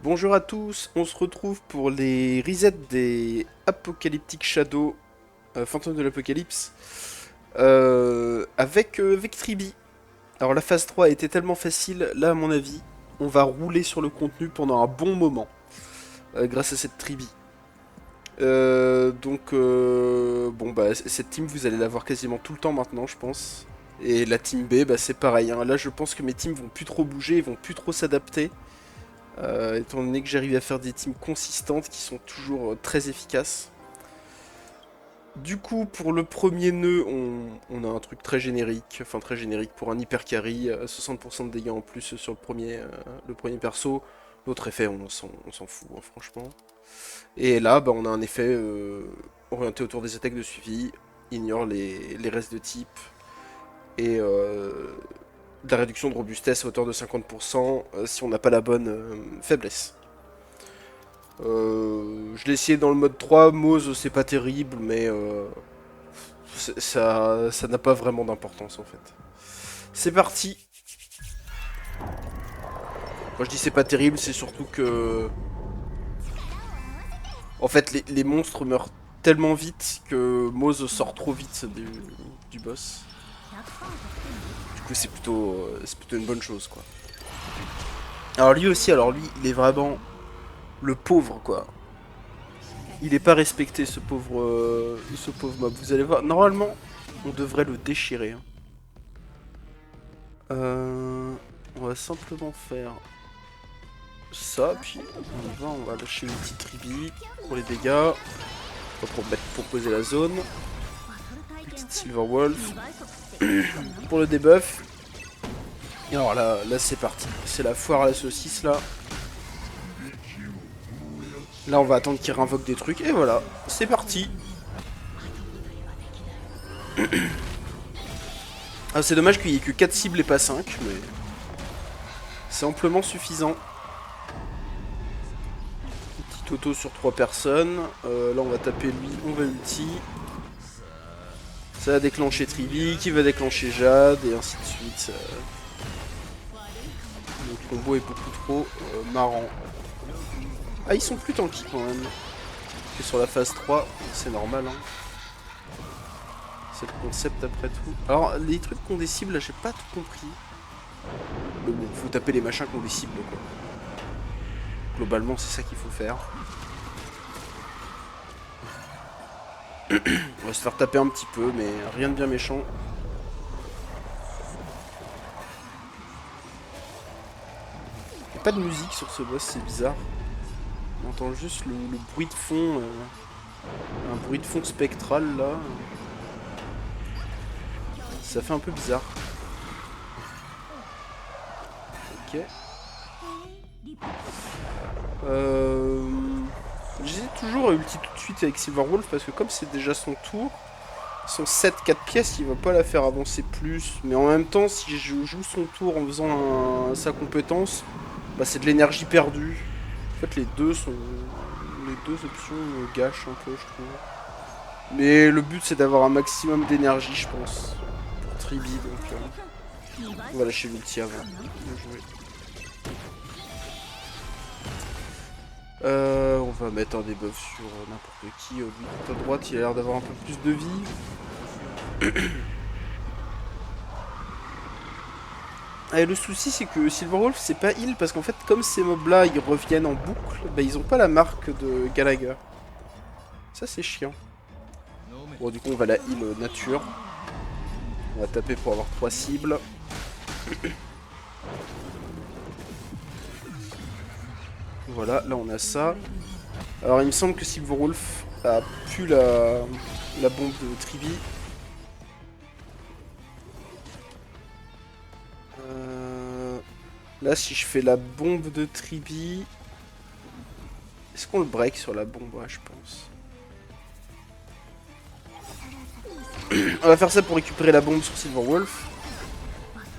Bonjour à tous, on se retrouve pour les resets des Apocalyptic Shadow, Fantômes de l'Apocalypse, avec Tribi. Alors la phase 3 a été tellement facile, là à mon avis, on va rouler sur le contenu pendant un bon moment, grâce à cette Tribi. Bon bah cette team vous allez la voir quasiment tout le temps maintenant je pense. Et la team B bah c'est pareil, hein. Là je pense que mes teams vont plus trop bouger, ils vont plus trop s'adapter. Étant donné que j'arrive à faire des teams consistantes qui sont toujours très efficaces. Du coup, pour le premier nœud, on a un truc très générique, enfin très générique pour un hyper carry, 60% de dégâts en plus sur le premier perso. L'autre effet, on s'en fout, hein, franchement. Et là, bah, on a un effet orienté autour des attaques de suivi, ignore les restes de type, et de la réduction de robustesse à hauteur de 50% si on n'a pas la bonne faiblesse. Je l'ai essayé dans le mode 3, Mose c'est pas terrible, mais ça n'a pas vraiment d'importance en fait. C'est parti. Quand je dis c'est pas terrible, c'est surtout que... En fait, les monstres meurent tellement vite que Mose sort trop vite du boss. Du coup, c'est plutôt une bonne chose, quoi. Alors lui aussi, il est vraiment le pauvre, quoi. Il est pas respecté, ce pauvre mob. Vous allez voir, normalement, on devrait le déchirer, hein. On va simplement faire ça, puis on va lâcher une petite tribi pour les dégâts, pour poser la zone. Petite Silver Wolf pour le debuff. Et alors là c'est parti, c'est la foire à la saucisse là. Là on va attendre qu'il réinvoque des trucs, et voilà, c'est parti. Ah, c'est dommage qu'il n'y ait que 4 cibles et pas 5, mais c'est amplement suffisant. Petit auto sur 3 personnes. Là on va taper lui, on va ulti. Ça va déclencher Tribi, qui va déclencher Jade, et ainsi de suite. Le combo est beaucoup trop marrant. Ah, ils sont plus tanky quand même que sur la phase 3, c'est normal, hein. C'est le concept après tout. Alors, les trucs qui ont des cibles, là, j'ai pas tout compris. Mais bon, faut taper les machins qui ont des cibles, quoi. Globalement, c'est ça qu'il faut faire. On va se faire taper un petit peu, mais rien de bien méchant. Il n'y a pas de musique sur ce boss, c'est bizarre. On entend juste le bruit de fond, un bruit de fond spectral, là. Ça fait un peu bizarre. Ok. J'hésite toujours à ulti tout de suite avec Silverwolf parce que comme c'est déjà son tour, son 7-4 pièces, il va pas la faire avancer plus. Mais en même temps, si je joue son tour en faisant sa compétence, bah c'est de l'énergie perdue. En fait, les deux options gâchent un peu, je trouve. Mais le but, c'est d'avoir un maximum d'énergie, je pense, pour Tribi. Donc, on va lâcher l'ulti avant. Bien joué. On va mettre un debuff sur n'importe qui. Lui, tout à droite, il a l'air d'avoir un peu plus de vie. Et le souci, c'est que Silverwolf, c'est pas heal, parce qu'en fait, comme ces mobs-là, ils reviennent en boucle, bah, ils ont pas la marque de Gallagher. Ça, c'est chiant. Bon, du coup, on va la heal nature. On va taper pour avoir 3 cibles. Voilà, là, on a ça. Alors, il me semble que Silverwolf a pu la bombe de Tribi. Là, si je fais la bombe de Tribi... Est-ce qu'on le break sur la bombe? Ouais, je pense. On va faire ça pour récupérer la bombe sur Silverwolf.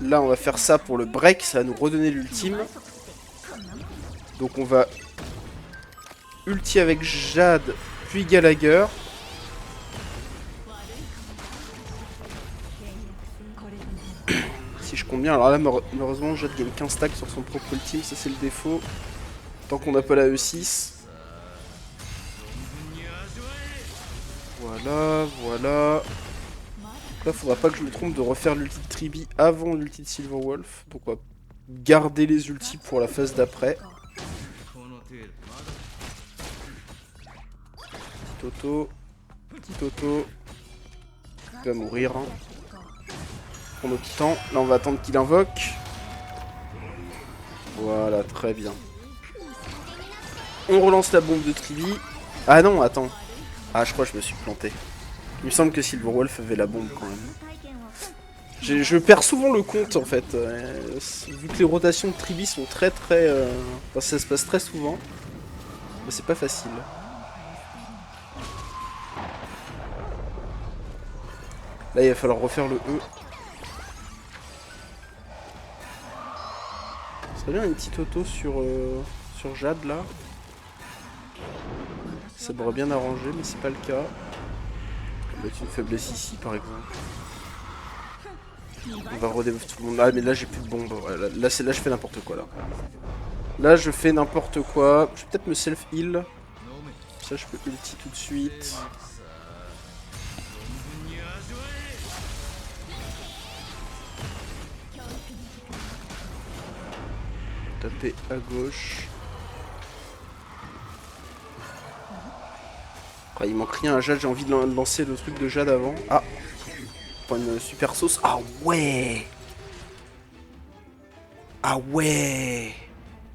Là, on va faire ça pour le break. Ça va nous redonner l'ultime. Donc, on va ulti avec Jade, puis Gallagher. Si je compte bien. Alors là, malheureusement, Jade gagne 15 stacks sur son propre ultime. Ça, c'est le défaut. Tant qu'on n'a pas la E6. Voilà, voilà. Là, faudra pas que je me trompe de refaire l'ulti de Tribi avant l'ulti de Silverwolf. Donc on va garder les ultis pour la phase d'après. Petit auto. Petit auto. Il va mourir. Hein. Prends notre temps. Là, on va attendre qu'il invoque. Voilà, très bien. On relance la bombe de Tribi. Ah non, attends. Ah, je crois que je me suis planté. Il me semble que Silverwolf avait la bombe quand même. Je perds souvent le compte en fait. Vu que les rotations de Tribi sont très... Enfin, ça se passe très souvent. Mais c'est pas facile. Là, il va falloir refaire le E. Ce serait bien une petite auto sur Jade là. Ça m'aurait bien arrangé, mais c'est pas le cas. On va mettre une faiblesse ici par exemple. On va redev tout le monde. Ah, mais là j'ai plus de bombe. Ouais, là je fais n'importe quoi là. Là je fais n'importe quoi. Je vais peut-être me self-heal. Ça je peux ulti tout de suite. Taper à gauche. Ah, il manque rien à Jade, j'ai envie de lancer le truc de Jade avant. Ah, pour une super sauce. Ah ouais. Ah ouais.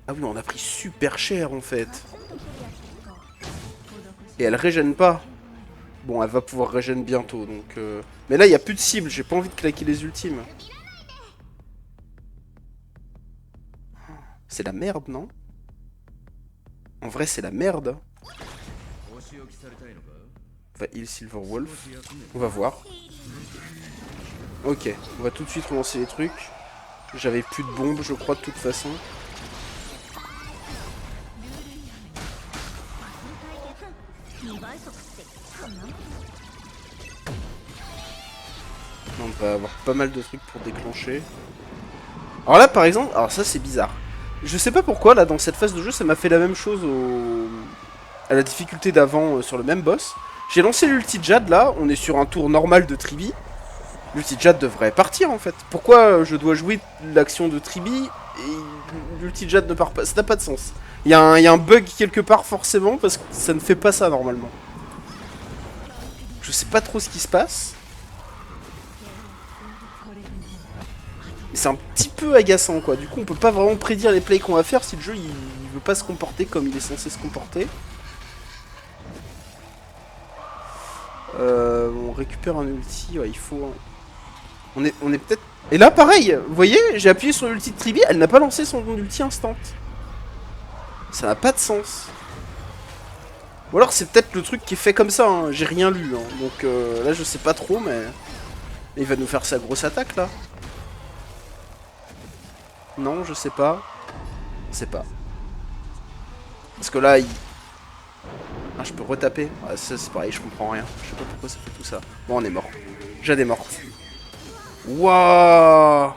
Ah oui, on a pris super cher en fait. Et elle régène pas. Bon, elle va pouvoir régène bientôt, donc... Mais là, il n'y a plus de cible, j'ai pas envie de claquer les ultimes. C'est la merde, non? En vrai, c'est la merde. Va heal Silverwolf. On va voir. Ok, on va tout de suite relancer les trucs. J'avais plus de bombes, je crois, de toute façon. On va avoir pas mal de trucs pour déclencher. Alors là, par exemple, alors ça c'est bizarre. Je sais pas pourquoi, là, dans cette phase de jeu, ça m'a fait la même chose à la difficulté d'avant sur le même boss. J'ai lancé l'ulti de Jade, là, on est sur un tour normal de Tribi. L'ulti de Jade devrait partir, en fait. Pourquoi je dois jouer l'action de Tribi et l'ulti de Jade ne part pas? Ça n'a pas de sens. Il y a un bug quelque part, forcément, parce que ça ne fait pas ça, normalement. Je sais pas trop ce qui se passe. C'est un petit peu agaçant quoi, du coup on peut pas vraiment prédire les plays qu'on va faire si le jeu il veut pas se comporter comme il est censé se comporter. On récupère un ulti, ouais, il faut... On est peut-être... Et là pareil, vous voyez, j'ai appuyé sur l'ulti de Tribi, elle n'a pas lancé son ulti instant. Ça n'a pas de sens. Ou alors c'est peut-être le truc qui est fait comme ça, hein. J'ai rien lu, hein. Donc là je sais pas trop mais... Il va nous faire sa grosse attaque là. Non, je sais pas. Je sais pas. Parce que là, il... Ah, je peux retaper. Ah, ça, c'est pareil, je comprends rien. Je sais pas pourquoi ça fait tout ça. Bon, on est mort. Jade est morte. Waouh.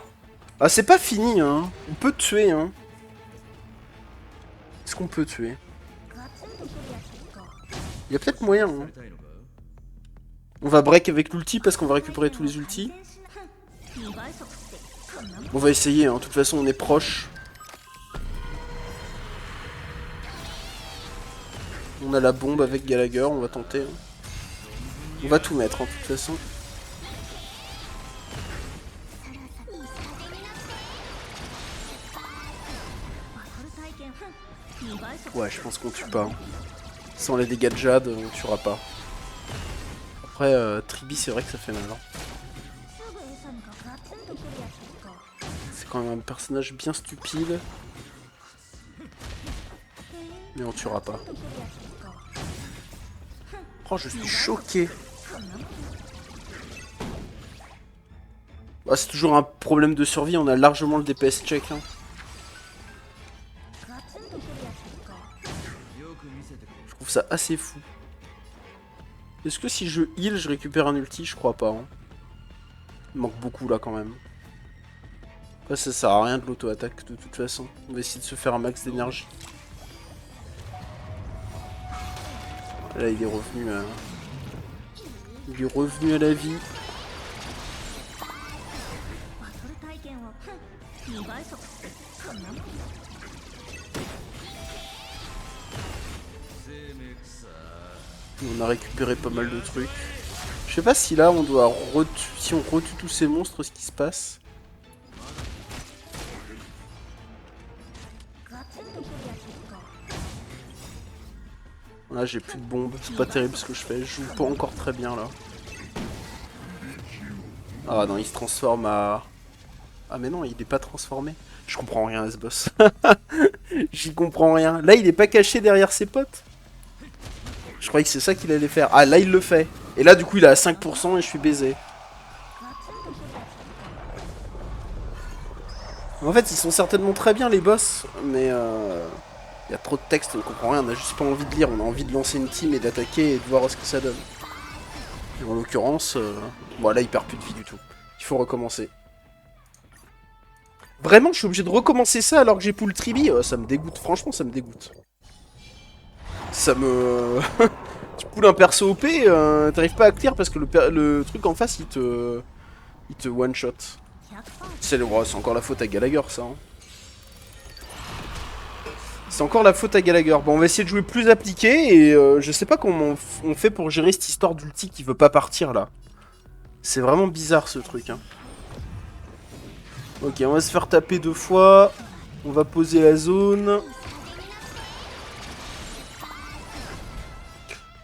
Ah, c'est pas fini, hein. On peut tuer, hein. Est-ce qu'on peut tuer? Il y a peut-être moyen, hein. On va break avec l'ulti parce qu'on va récupérer tous les ultis. On va essayer, hein. De toute façon, on est proche. On a la bombe avec Gallagher, on va tenter. Hein. On va tout mettre, en toute façon. Ouais, je pense qu'on tue pas. Hein. Sans les dégâts de Jade, on tuera pas. Après, Tribi, c'est vrai que ça fait mal. Hein. C'est quand même un personnage bien stupide. Mais on tuera pas. Oh, je suis choqué. Bah, c'est toujours un problème de survie, on a largement le DPS check. Hein. Je trouve ça assez fou. Est-ce que si je heal, je récupère un ulti? Je crois pas. Hein. Il manque beaucoup là quand même. Après, ça sert à rien de l'auto-attaque de toute façon. On va essayer de se faire un max d'énergie. Là, il est revenu à... Il est revenu à la vie. On a récupéré pas mal de trucs. Je sais pas si là on doit si on retue tous ces monstres, ce qui se passe. Là j'ai plus de bombes, c'est pas terrible ce que je fais, je joue pas encore très bien là. Ah non, il se transforme à... Ah mais non, il est pas transformé. Je comprends rien à ce boss. J'y comprends rien. Là il est pas caché derrière ses potes. Je croyais que c'est ça qu'il allait faire. Ah là il le fait. Et là du coup il est à 5% et je suis baisé. En fait ils sont certainement très bien les boss. Mais il y a trop de texte, on ne comprend rien. On a juste pas envie de lire. On a envie de lancer une team et d'attaquer et de voir ce que ça donne. Et en l'occurrence, bon là il perd plus de vie du tout. Il faut recommencer. Vraiment je suis obligé de recommencer ça alors que j'ai pull tribi. Ça me dégoûte, franchement ça me dégoûte. Ça me... Tu poules un perso OP, t'arrives pas à clear parce que le truc en face il te one shot. C'est encore la faute à Gallagher ça. Hein. C'est encore la faute à Gallagher. Bon on va essayer de jouer plus appliqué et je sais pas comment on fait pour gérer cette histoire d'ulti qui veut pas partir là. C'est vraiment bizarre ce truc. Hein. Ok on va se faire taper 2 fois. On va poser la zone.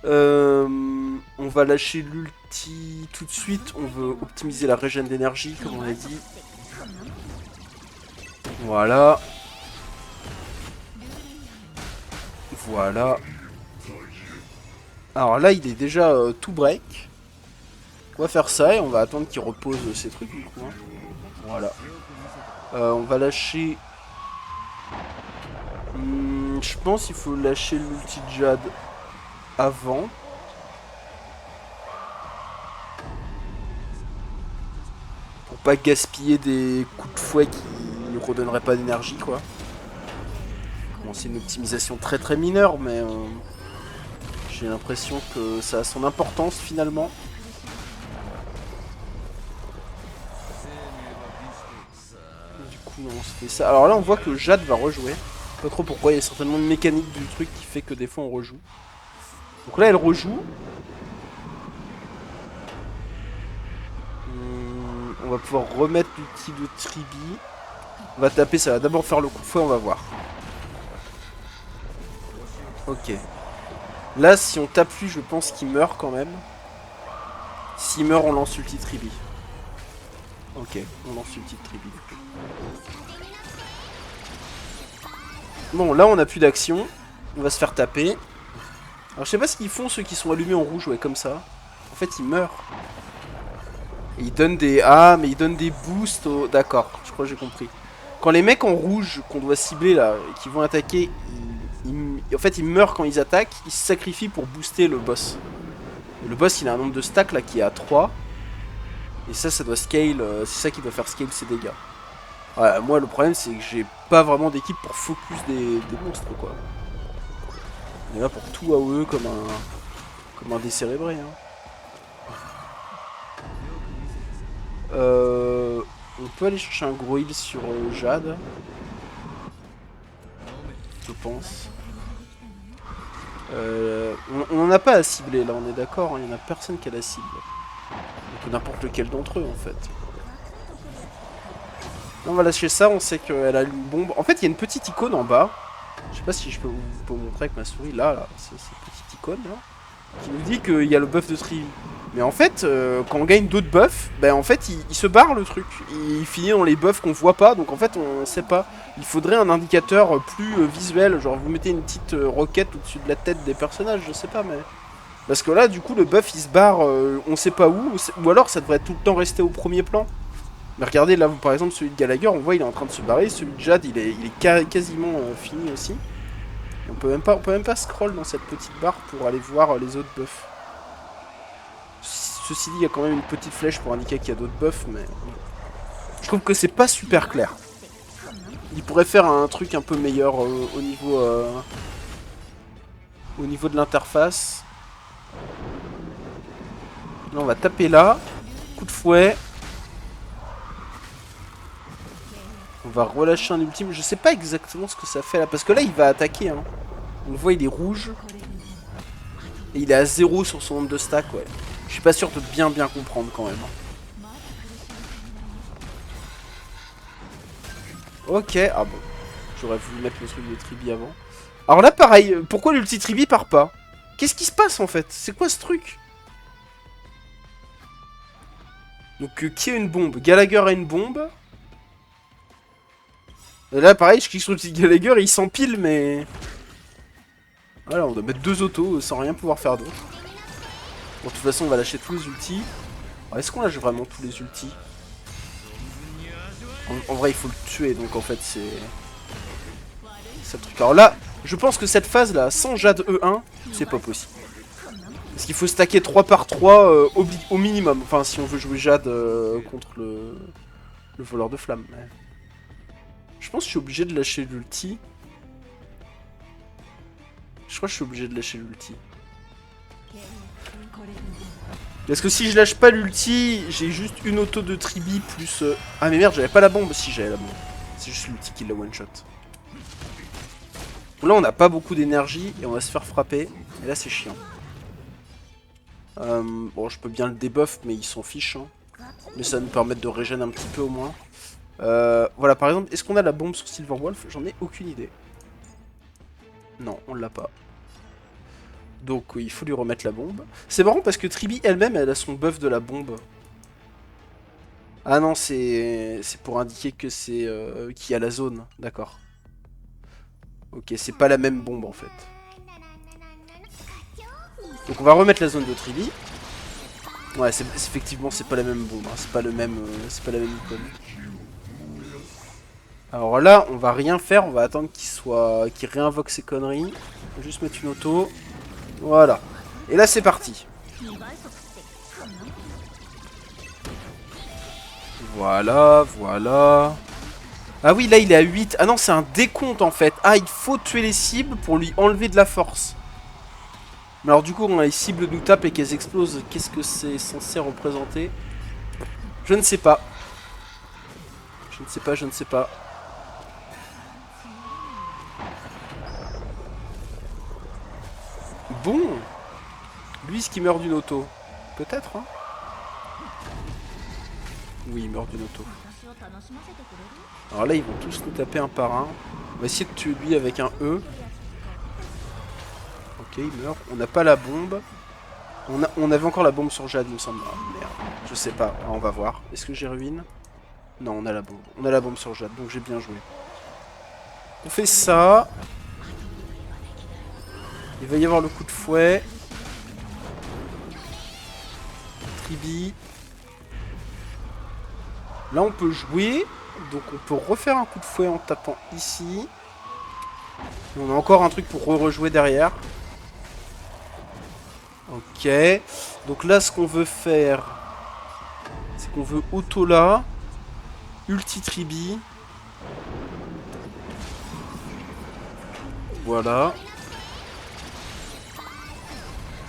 On va lâcher l'ulti tout de suite. On veut optimiser la régène d'énergie, comme on a dit. Voilà. Voilà. Alors là, il est déjà tout break. On va faire ça et on va attendre qu'il repose ses trucs du coup. Hein. Voilà. On va lâcher... je pense qu'il faut lâcher l'ulti de Jade avant. Pour pas gaspiller des coups de fouet qui nous redonneraient pas d'énergie quoi. Bon c'est une optimisation très très mineure mais j'ai l'impression que ça a son importance finalement. Du coup on se fait ça. Alors là on voit que Jade va rejouer. Pas trop pourquoi, il y a certainement une mécanique du truc qui fait que des fois on rejoue. Donc là elle rejoue. On va pouvoir remettre l'outil de Tribi. On va taper, ça va d'abord faire le coup de fouet, on va voir. Ok. Là si on tape lui je pense qu'il meurt quand même. S'il meurt on lance l'ulti Tribi. Ok, on lance l'ulti de Tribi. Bon là on a plus d'action. On va se faire taper. Alors je sais pas ce qu'ils font ceux qui sont allumés en rouge, ouais comme ça. En fait ils meurent. Et ils donnent des... Ah mais ils donnent des boosts au... D'accord, je crois que j'ai compris. Quand les mecs en rouge qu'on doit cibler là, et qui vont attaquer, en fait ils meurent quand ils attaquent, ils se sacrifient pour booster le boss. Et le boss il a un nombre de stacks là qui est à 3. Et ça doit scale, c'est ça qui doit faire scale ses dégâts. Ouais, moi le problème c'est que j'ai pas vraiment d'équipe pour focus des monstres quoi. On est là pour tout AOE comme un décérébré. Hein. On peut aller chercher un gros heal sur Jade. Je pense. On n'en a pas à cibler là, on est d'accord, il n'y en a personne qui a la cible. Donc n'importe lequel d'entre eux en fait. On va lâcher ça, on sait qu'elle a une bombe. En fait il y a une petite icône en bas. Je sais pas si je peux vous montrer avec ma souris. Là c'est cette petite icône là. Qui nous dit qu'il y a le buff de Trivi. Mais en fait, quand on gagne d'autres buffs, ben en fait il se barre le truc. Il finit dans les buffs qu'on voit pas, donc en fait on sait pas. Il faudrait un indicateur plus visuel, genre vous mettez une petite roquette au-dessus de la tête des personnages, je sais pas mais... Parce que là du coup le buff il se barre on sait pas où, ou alors ça devrait tout le temps rester au premier plan. Mais regardez là par exemple celui de Gallagher, on voit il est en train de se barrer, celui de Jade il est quasiment fini aussi. Et on peut même pas scroll dans cette petite barre pour aller voir les autres buffs. Ceci dit, il y a quand même une petite flèche pour indiquer qu'il y a d'autres buffs, mais... Je trouve que c'est pas super clair. Il pourrait faire un truc un peu meilleur au niveau de l'interface. Là, on va taper là. Coup de fouet. On va relâcher un ultime. Je sais pas exactement ce que ça fait là. Parce que là, il va attaquer. Hein. On le voit, il est rouge. Et il est à 0 sur son nombre de stack, ouais. Je suis pas sûr de bien comprendre quand même. Ok, ah bon. J'aurais voulu mettre le truc de Tribi avant. Alors là, pareil, pourquoi l'ulti Tribi part pas? Qu'est-ce qui se passe en fait? C'est quoi ce truc? Donc, qui a une bombe? Gallagher a une bombe. Et là, pareil, je clique sur le petit Gallagher et il s'empile, mais... Voilà, on doit mettre 2 autos sans rien pouvoir faire d'autre. Bon, de toute façon, on va lâcher tous les ultis. Est-ce qu'on lâche vraiment tous les ultis? En vrai, il faut le tuer, donc en fait, c'est... C'est le truc. Alors là, je pense que cette phase-là, sans Jade E1, c'est pas possible. Parce qu'il faut stacker 3 par 3 au minimum. Enfin, si on veut jouer Jade contre le voleur de flammes. Mais... Je pense que je suis obligé de lâcher l'ulti. Je crois que je suis obligé de lâcher l'ulti. Parce que si je lâche pas l'ulti, j'ai juste une auto de Tribi plus... Ah mais merde, j'avais pas la bombe. Si, j'avais la bombe. C'est juste l'ulti qui l'a one-shot. Là, on n'a pas beaucoup d'énergie et on va se faire frapper. Et là, c'est chiant. Bon, je peux bien le debuff, mais il s'en fiche. Hein. Mais ça va nous permettre de régénérer un petit peu au moins. Voilà, par exemple, est-ce qu'on a la bombe sur Silverwolf? J'en ai aucune idée. Non, on l'a pas. Donc oui, il faut lui remettre la bombe. C'est marrant parce que Tribi elle-même, elle a son buff de la bombe. Ah non, c'est pour indiquer que c'est qu'il y a la zone. D'accord. Ok, c'est pas la même bombe en fait. Donc on va remettre la zone de Tribi. Ouais, effectivement, c'est pas la même bombe. Hein. C'est pas la même icône. Alors là, on va rien faire. On va attendre qu'il réinvoque ses conneries. On va juste mettre une auto. Voilà. Et là, c'est parti. Voilà, voilà. Ah oui, là, il est à 8. Ah non, c'est un décompte, en fait. Ah, il faut tuer les cibles pour lui enlever de la force. Mais alors, du coup, quand les cibles nous tapent et qu'elles explosent, qu'est-ce que c'est censé représenter? Je ne sais pas. Je ne sais pas, je ne sais pas. Bon. Lui, ce qui meurt d'une auto. Peut-être, hein. Oui, il meurt d'une auto. Alors là, ils vont tous nous taper un par un. On va essayer de tuer lui avec un E. Ok, il meurt. On n'a pas la bombe. On avait encore la bombe sur Jade, il me semble. Oh, merde. Je sais pas. Ah, on va voir. Est-ce que j'ai ruine? Non, on a la bombe. On a la bombe sur Jade, donc j'ai bien joué. On fait ça. Il va y avoir le coup de fouet. Tribi. Là, on peut jouer. Donc, on peut refaire un coup de fouet en tapant ici. Et on a encore un truc pour rejouer derrière. Ok. Donc là, ce qu'on veut faire, c'est qu'on veut auto là. Ulti Tribi. Voilà.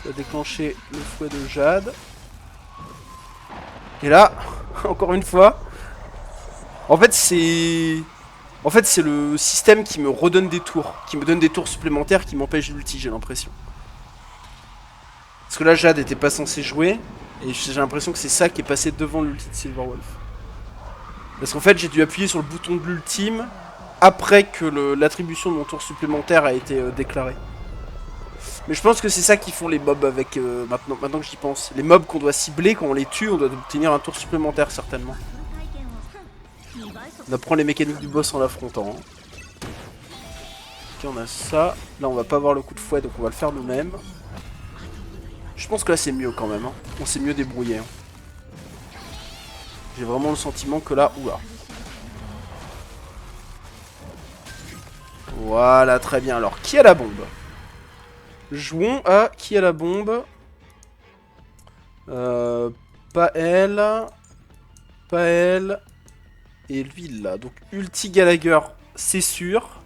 Ça va déclencher le fouet de Jade. Et là, encore une fois. En fait, c'est le système qui me redonne des tours. Qui me donne des tours supplémentaires qui m'empêchent l'ulti, j'ai l'impression. Parce que là, Jade était pas censé jouer. Et j'ai l'impression que c'est ça qui est passé devant l'ulti de Silverwolf. Parce qu'en fait, j'ai dû appuyer sur le bouton de l'ultime après que l'attribution de mon tour supplémentaire a été déclarée. Mais je pense que c'est ça qu'ils font les mobs avec... maintenant que j'y pense. Les mobs qu'on doit cibler, quand on les tue, on doit obtenir un tour supplémentaire, certainement. On apprend les mécaniques du boss en l'affrontant. Hein. Ok, on a ça. Là, on va pas avoir le coup de fouet, donc on va le faire nous-mêmes. Je pense que là, c'est mieux quand même. Hein. On s'est mieux débrouillé. Hein. J'ai vraiment le sentiment que là... Oula. Voilà, très bien. Alors, qui a la bombe? Jouons à qui a la bombe. Pas elle. Pas elle. Et lui, là. Donc, ulti Gallagher, c'est sûr.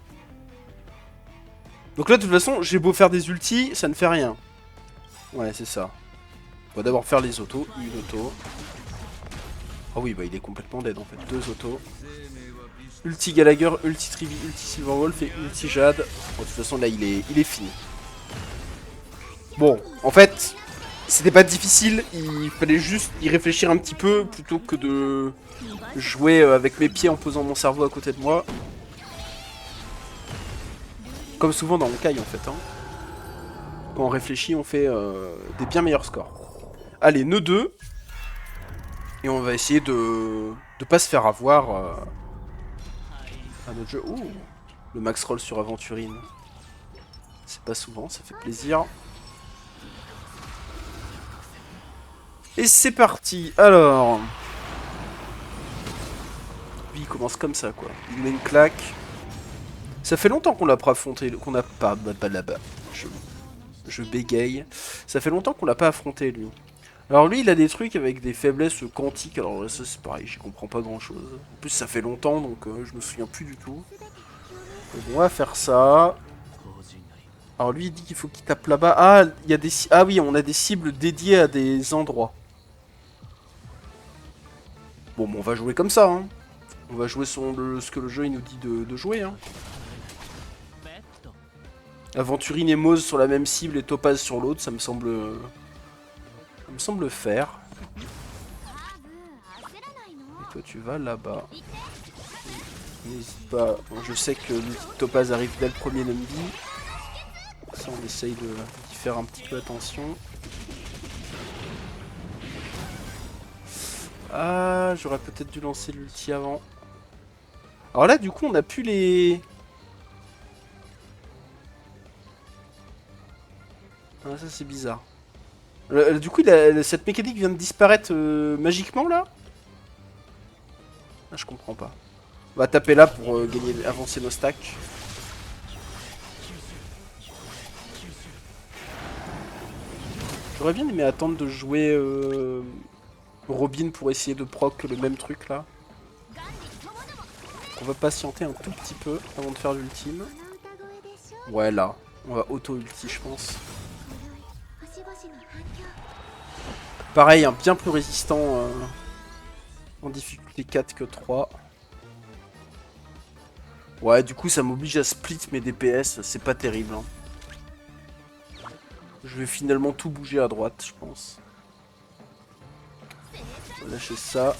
Donc là, de toute façon, j'ai beau faire des ultis, ça ne fait rien. Ouais, c'est ça. On va d'abord faire les autos. Une auto. Ah oui, bah il est complètement dead en fait. Deux autos. Ulti Gallagher, ulti Trivi, ulti Silverwolf et ulti Jade. Bon, de toute façon là il est fini. Bon, en fait, c'était pas difficile, il fallait juste y réfléchir un petit peu plutôt que de jouer avec mes pieds en posant mon cerveau à côté de moi. Comme souvent dans mon caille en fait. Hein. Quand on réfléchit, on fait des bien meilleurs scores. Allez, nœud 2. Et on va essayer de pas se faire avoir à notre jeu. Ouh, le max roll sur Aventurine. C'est pas souvent, ça fait plaisir. Et c'est parti. Alors, lui il commence comme ça quoi. Il met une claque. Ça fait longtemps qu'on l'a pas affronté, qu'on n'a pas là-bas. Je bégaye. Ça fait longtemps qu'on l'a pas affronté lui. Alors lui il a des trucs avec des faiblesses quantiques, alors là, ça c'est pareil, j'y comprends pas grand chose. En plus ça fait longtemps donc je me souviens plus du tout. Donc, on va faire ça. Alors lui il dit qu'il faut qu'il tape là-bas. Ah, il y a des... ah oui, on a des cibles dédiées à des endroits. Bon, on va jouer comme ça. Hein. On va jouer sur ce que le jeu il nous dit de jouer. Hein. Aventurine et Mose sur la même cible et Topaz sur l'autre, ça me semble faire. Et toi tu vas là-bas. N'hésite pas. Bon, je sais que l'outil de Topaz arrive dès le premier Numbi. Ça on essaye d'y faire un petit peu attention. Ah, j'aurais peut-être dû lancer l'ulti avant. Alors là du coup on a plus les... Ah ça c'est bizarre. Du coup cette mécanique vient de disparaître magiquement là. Ah, je comprends pas. On va taper là pour avancer nos stacks. J'aurais bien aimé attendre de jouer Robin pour essayer de proc le même truc là. On va patienter un tout petit peu avant de faire l'ultime. Ouais là, on va auto-ulti je pense. Pareil, hein, bien plus résistant en difficulté 4 que 3. Ouais, du coup ça m'oblige à split mes DPS, c'est pas terrible. Hein. Je vais finalement tout bouger à droite, je pense. On va lâcher ça.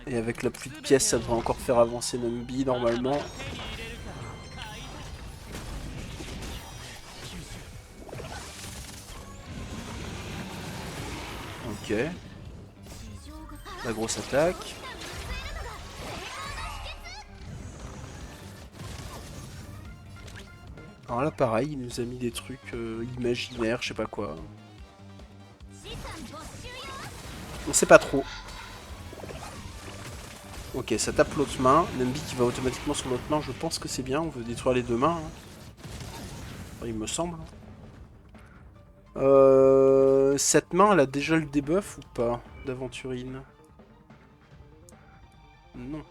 Et avec la pluie de pièces, ça devrait encore faire avancer Numbi normalement. Ok. La grosse attaque. Alors là pareil, il nous a mis des trucs imaginaires, je sais pas quoi. On sait pas trop. Ok, ça tape l'autre main. Numbi qui va automatiquement sur l'autre main, je pense que c'est bien, on veut détruire les deux mains. Hein. Enfin, il me semble. Cette main, elle a déjà le debuff ou pas d'Aventurine? Non.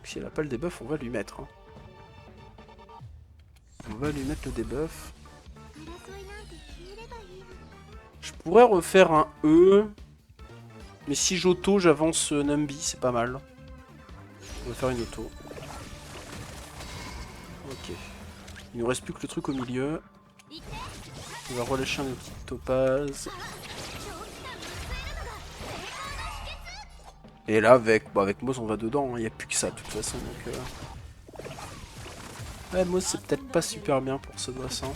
Si elle a pas le debuff, on va lui mettre. Hein. On va lui mettre le debuff. Je pourrais refaire un E. Mais si j'auto, j'avance Numbi, c'est pas mal. On va faire une auto. Ok. Il nous reste plus que le truc au milieu. On va relâcher un petit topaz. Et là, avec Moz, on va dedans. Il n'y a plus que ça, de toute façon. Donc, ouais, Moz, c'est peut-être pas super bien pour ce boss. Hein.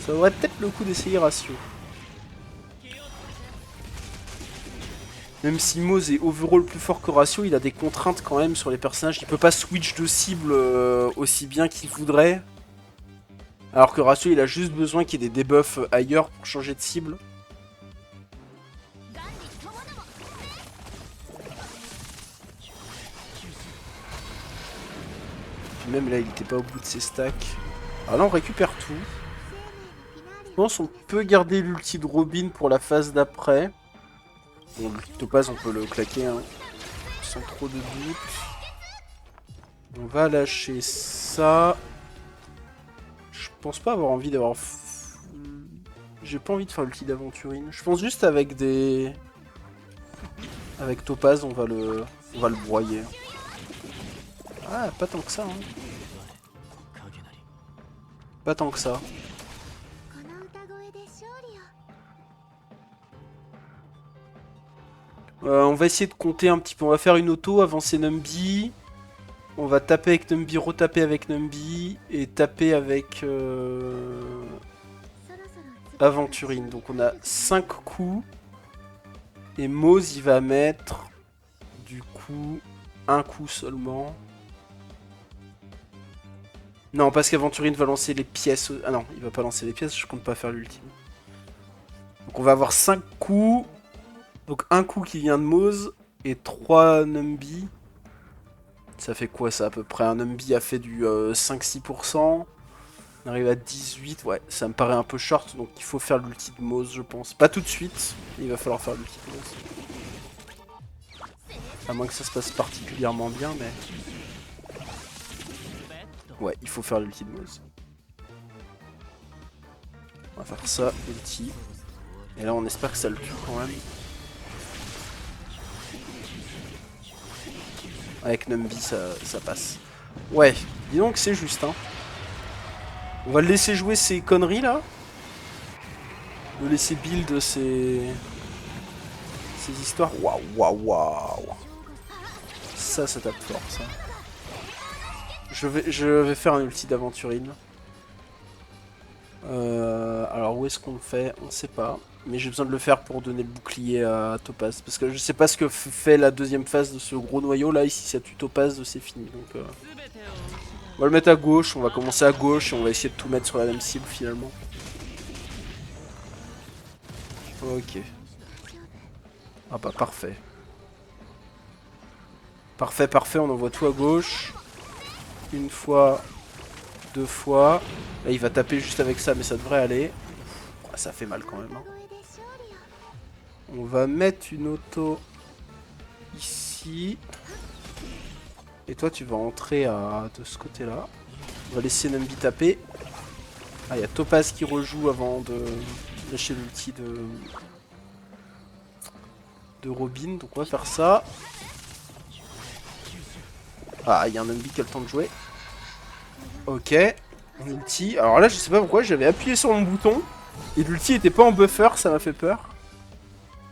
Ça aurait peut-être le coup d'essayer Ratio. Même si Moz est overall plus fort que Ratio, il a des contraintes quand même sur les personnages. Il peut pas switch de cible aussi bien qu'il voudrait. Alors que Ratio, il a juste besoin qu'il y ait des debuffs ailleurs pour changer de cible. Puis même là, il était pas au bout de ses stacks. Alors là, on récupère tout. Je pense qu'on peut garder l'ulti de Robin pour la phase d'après. Bon, le Topaz, on peut le claquer, hein, sans trop de doute. On va lâcher ça. Je pense pas avoir envie d'avoir... J'ai pas envie de faire l'ulti d'Aventurine. Je pense juste avec des... Avec Topaz, on va le broyer. Ah, pas tant que ça, hein. Pas tant que ça. On va essayer de compter un petit peu. On va faire une auto, avancer Numby. On va taper avec Numby, retaper avec Numby. Et taper avec Aventurine. Donc on a 5 coups. Et Mose, il va mettre du coup un coup seulement. Non, parce qu'Aventurine va lancer les pièces. Ah non, il va pas lancer les pièces, je compte pas faire l'ultime. Donc on va avoir 5 coups. Donc un coup qui vient de Mose et 3 Numby. Ça fait quoi ça à peu près? Un Numby a fait du 5-6%. On arrive à 18. Ouais, ça me paraît un peu short, donc il faut faire l'ulti de Mose, je pense. Pas tout de suite, il va falloir faire l'ulti de Mose. À moins que ça se passe particulièrement bien, mais... Ouais, il faut faire l'ulti de Mose. On va faire ça, ulti. Et là, on espère que ça le tue quand même. Avec Numby, ça passe. Ouais, dis donc c'est juste, hein. On va le laisser jouer ces conneries, là. Le laisser build ces histoires. Waouh, waouh, waouh. Ça tape fort, ça. Je vais faire un ulti d'Aventurine. Alors où est-ce qu'on le fait? On sait pas. Mais j'ai besoin de le faire pour donner le bouclier à Topaz. Parce que je sais pas ce que fait la deuxième phase de ce gros noyau. Là, ici, ça tue Topaz, c'est fini. Donc, on va le mettre à gauche. On va commencer à gauche et on va essayer de tout mettre sur la même cible finalement. Ok. Ah bah parfait. Parfait, parfait. On envoie tout à gauche. Une fois. 2 fois. Là, il va taper juste avec ça, mais ça devrait aller. Ah, ça fait mal quand même. Hein. On va mettre une auto ici. Et toi, tu vas entrer de ce côté-là. On va laisser Numby taper. Ah, il y a Topaz qui rejoue avant de lâcher l'ulti de Robin. Donc on va faire ça. Ah, il y a un Numby qui a le temps de jouer. Ok. Ulti. Alors là, je sais pas pourquoi, j'avais appuyé sur mon bouton. Et l'ulti était pas en buffer, ça m'a fait peur.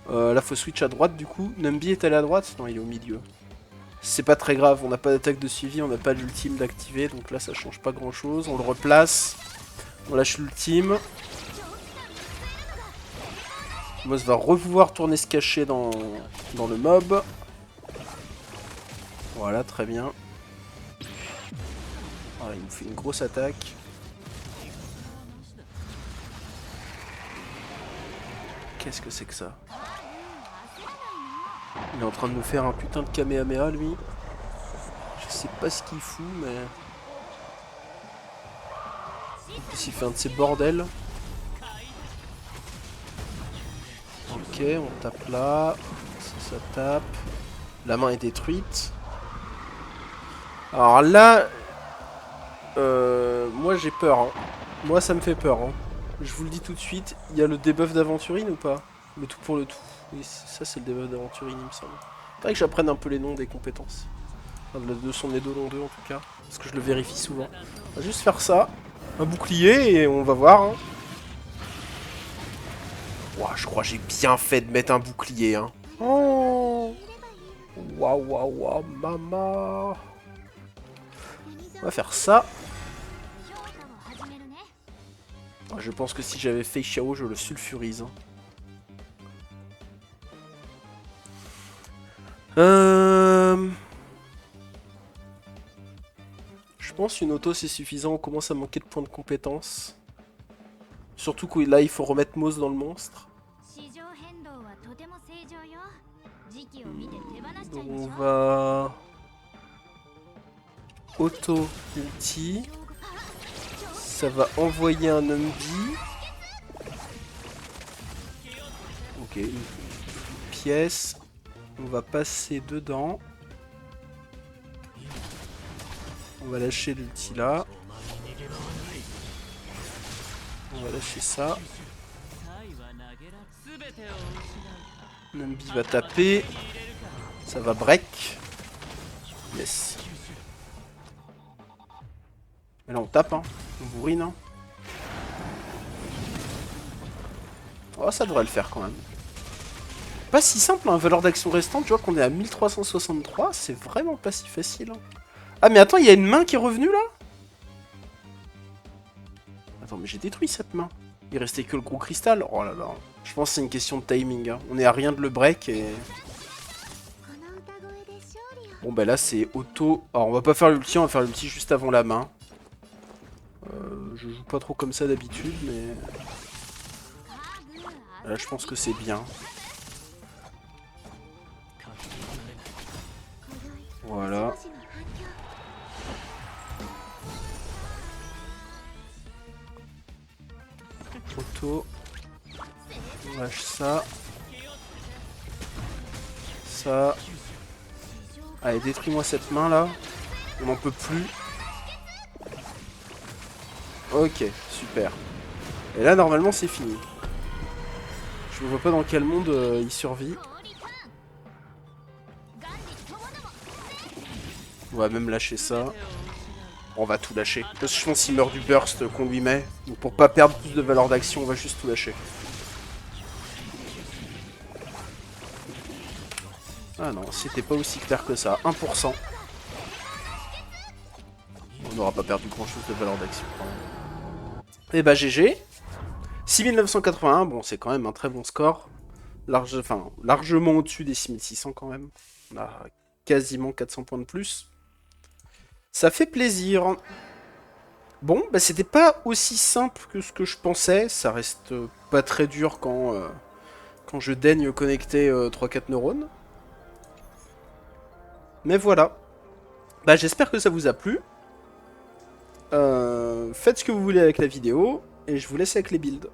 Là, faut switch à droite du coup. Numby est allé à droite? Non, il est au milieu. C'est pas très grave, on n'a pas d'attaque de suivi, on n'a pas l'ultime d'activer. Donc là, ça change pas grand chose. On le replace. On lâche l'ultime. Moss va pouvoir tourner se cacher dans le mob. Voilà, très bien. Voilà, il nous fait une grosse attaque. Qu'est-ce que c'est que ça? Il est en train de nous faire un putain de Kamehameha, lui. Je sais pas ce qu'il fout, mais... En plus, il fait un de ces bordels. Ok, on tape là. Ça tape. La main est détruite. Alors là... moi, j'ai peur. Hein. Moi, ça me fait peur. Hein. Je vous le dis tout de suite. Il y a le debuff d'Aventurine ou pas? Le tout pour le tout. Oui, ça, c'est le debuff d'Aventurine, il me semble. Faudrait que j'apprenne un peu les noms des compétences. Enfin, de son Eidolon 2 en tout cas. Parce que je le vérifie souvent. On va juste faire ça. Un bouclier et on va voir. Hein. Ouah, je crois que j'ai bien fait de mettre un bouclier. Hein. Oh. Waouh, waouh, waouh, maman. On va faire ça. Je pense que si j'avais fait Xiao, je le sulfurise. Je pense une auto c'est suffisant, on commence à manquer de points de compétence. Surtout que là il faut remettre Mose dans le monstre. Donc on va... Auto ulti. Ça va envoyer un Numby. Ok, une pièce. On va passer dedans. On va lâcher l'ulti là. On va lâcher ça. Numbi va taper. Ça va break. Yes. Mais là on tape, hein. On bourrine, hein. Oh, ça devrait le faire quand même. Pas si simple, hein. Valeur d'action restante, tu vois qu'on est à 1363. C'est vraiment pas si facile, hein. Ah mais attends, il y a une main qui est revenue là? Attends, mais j'ai détruit cette main. Il restait que le gros cristal. Oh là là. Je pense que c'est une question de timing, hein. On est à rien de le break et... Bon bah là c'est auto... Alors on va pas faire l'ulti, on va faire l'ulti juste avant la main. Je joue pas trop comme ça d'habitude, mais... Là je pense que c'est bien. Voilà. Auto. On lâche ça. Ça. Allez, détruis-moi cette main là. On n'en peut plus. Ok, super. Et là normalement c'est fini. Je ne vois pas dans quel monde il survit. On va même lâcher ça. On va tout lâcher. Parce que je pense qu'il meurt du burst qu'on lui met. Donc pour pas perdre plus de valeur d'action, on va juste tout lâcher. Ah non, c'était pas aussi clair que ça. 1%. On n'aura pas perdu grand chose de valeur d'action. Et bah GG. 6981, bon c'est quand même un très bon score. Largement au-dessus des 6600 quand même. On a quasiment 400 points de plus. Ça fait plaisir. Bon, bah c'était pas aussi simple que ce que je pensais. Ça reste pas très dur quand je daigne connecter 3-4 neurones. Mais voilà. Bah j'espère que ça vous a plu. Faites ce que vous voulez avec la vidéo. Et je vous laisse avec les builds.